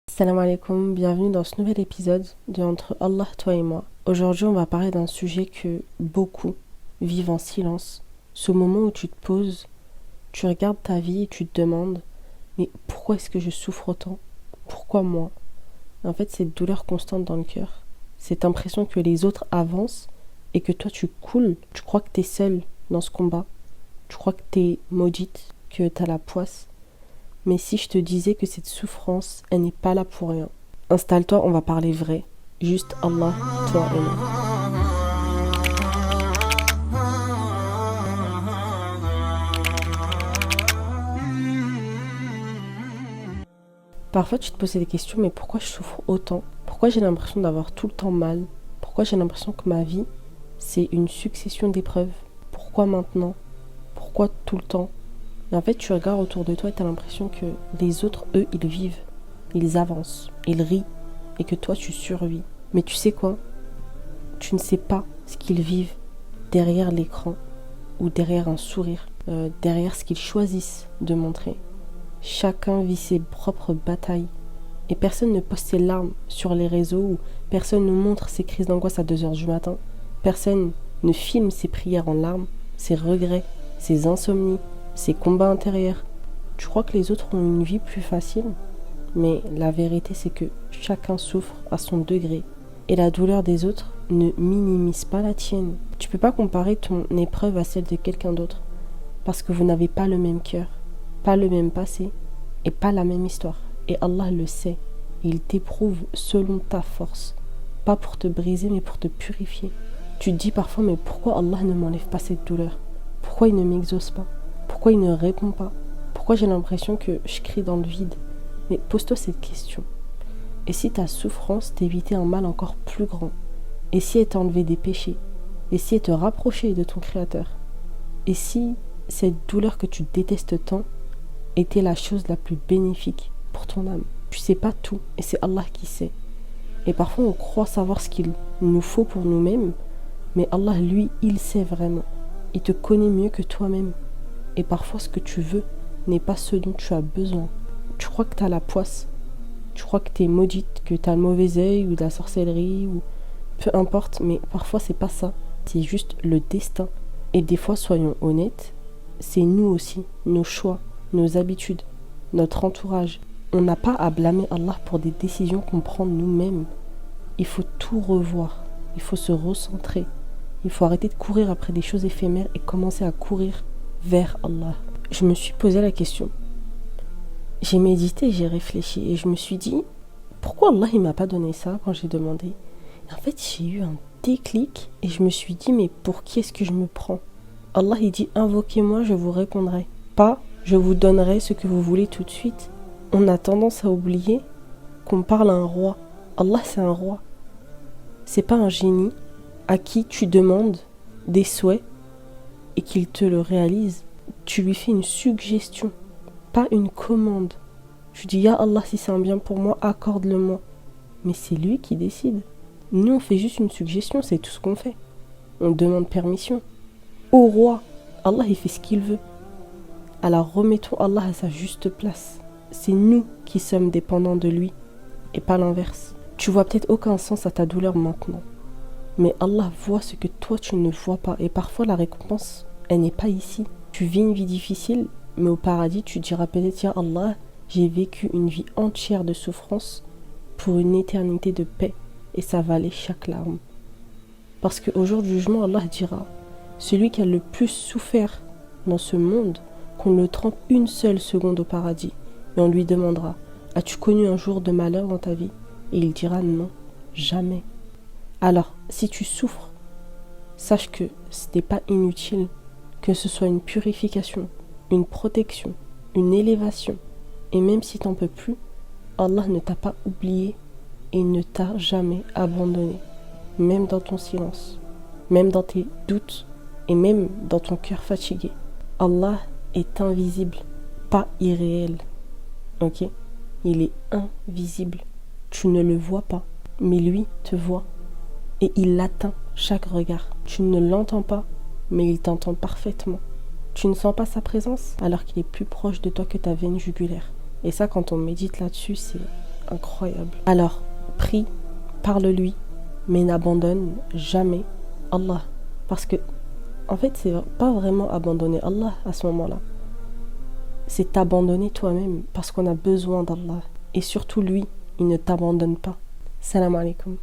Salam alaikum, bienvenue dans ce nouvel épisode de Entre Allah, toi et moi. Aujourd'hui, on va parler d'un sujet que beaucoup vivent en silence. Ce moment où tu te poses, tu regardes ta vie et tu te demandes mais pourquoi est-ce que je souffre autant? Pourquoi moi? En fait, cette douleur constante dans le cœur, cette impression que les autres avancent et que toi tu coules. Tu crois que t'es seule dans ce combat, tu crois que t'es maudite, que t'as la poisse. Mais si je te disais que cette souffrance, elle n'est pas là pour rien. Installe-toi, on va parler vrai. Juste Allah, toi et moi. Parfois tu te poses des questions, mais pourquoi je souffre autant? Pourquoi j'ai l'impression d'avoir tout le temps mal? Pourquoi j'ai l'impression que ma vie, c'est une succession d'épreuves? Pourquoi maintenant? Pourquoi tout le temps? Et en fait, tu regardes autour de toi et tu as l'impression que les autres, eux, ils vivent, ils avancent, ils rient, et que toi, tu survis. Mais tu sais quoi? Tu ne sais pas ce qu'ils vivent derrière l'écran ou derrière un sourire, derrière ce qu'ils choisissent de montrer. Chacun vit ses propres batailles. Et personne ne poste ses larmes sur les réseaux ou personne ne montre ses crises d'angoisse à 2h du matin. Personne ne filme ses prières en larmes, ses regrets, ses insomnies, ses combats intérieurs. Tu crois que les autres ont une vie plus facile? Mais la vérité, c'est que chacun souffre à son degré. Et la douleur des autres ne minimise pas la tienne. Tu peux pas comparer ton épreuve à celle de quelqu'un d'autre. Parce que vous n'avez pas le même cœur, pas le même passé et pas la même histoire. Et Allah le sait. Et il t'éprouve selon ta force. Pas pour te briser, mais pour te purifier. Tu te dis parfois, mais pourquoi Allah ne m'enlève pas cette douleur? Pourquoi il ne m'exauce pas? Pourquoi il ne répond pas? Pourquoi j'ai l'impression que je crie dans le vide? Mais pose-toi cette question. Et si ta souffrance t'évitait un mal encore plus grand? Et si elle t'enlevait des péchés? Et si elle te rapprochait de ton Créateur? Et si cette douleur que tu détestes tant était la chose la plus bénéfique pour ton âme? Tu sais pas tout, et c'est Allah qui sait. Et parfois on croit savoir ce qu'il nous faut pour nous-mêmes, mais Allah, lui, il sait vraiment. Il te connaît mieux que toi-même. Et parfois ce que tu veux n'est pas ce dont tu as besoin. Tu crois que tu as la poisse, tu crois que tu es maudite, que tu as le mauvais œil ou de la sorcellerie, ou peu importe, mais parfois c'est pas ça. C'est juste le destin. Et des fois, soyons honnêtes, c'est nous aussi, nos choix, nos habitudes, notre entourage. On n'a pas à blâmer Allah pour des décisions qu'on prend nous-mêmes. Il faut tout revoir, il faut se recentrer. Il faut arrêter de courir après des choses éphémères et commencer à courir vers Allah. Je me suis posé la question. J'ai médité, j'ai réfléchi et je me suis dit, pourquoi Allah il m'a pas donné ça quand j'ai demandé? Et en fait, j'ai eu un déclic et je me suis dit, mais pour qui est-ce que je me prends? Allah il dit, invoquez-moi, je vous répondrai. Pas, je vous donnerai ce que vous voulez tout de suite. On a tendance à oublier qu'on parle à un roi. Allah c'est un roi. C'est pas un génie à qui tu demandes des souhaits et qu'il te le réalise. Tu lui fais une suggestion, pas une commande. Tu dis, ya Allah, si c'est un bien pour moi, accorde-le-moi. Mais c'est lui qui décide. Nous, on fait juste une suggestion, c'est tout ce qu'on fait. On demande permission. Au roi, Allah, il fait ce qu'il veut. Alors remettons Allah à sa juste place. C'est nous qui sommes dépendants de lui et pas l'inverse. Tu vois peut-être aucun sens à ta douleur maintenant. Mais Allah voit ce que toi tu ne vois pas. Et parfois la récompense, elle n'est pas ici. Tu vis une vie difficile, mais au paradis tu diras peut-être, ya Allah, j'ai vécu une vie entière de souffrance pour une éternité de paix. Et ça valait chaque larme. Parce qu'au jour du jugement, Allah dira, celui qui a le plus souffert dans ce monde, qu'on le trempe une seule seconde au paradis. Et on lui demandera, as-tu connu un jour de malheur dans ta vie? Et il dira non, jamais. Alors, si tu souffres, sache que ce n'est pas inutile, que ce soit une purification, une protection, une élévation. Et même si t'en peux plus, Allah ne t'a pas oublié et ne t'a jamais abandonné. Même dans ton silence, même dans tes doutes et même dans ton cœur fatigué. Allah est invisible, pas irréel. Ok? Il est invisible. Tu ne le vois pas, mais lui te voit. Et il atteint chaque regard. Tu ne l'entends pas, mais il t'entend parfaitement. Tu ne sens pas sa présence alors qu'il est plus proche de toi que ta veine jugulaire. Et ça, quand on médite là-dessus, c'est incroyable. Alors, prie, parle-lui, mais n'abandonne jamais Allah. Parce que, en fait, c'est pas vraiment abandonner Allah à ce moment-là. C'est t'abandonner toi-même parce qu'on a besoin d'Allah. Et surtout lui, il ne t'abandonne pas. Salam alaikum.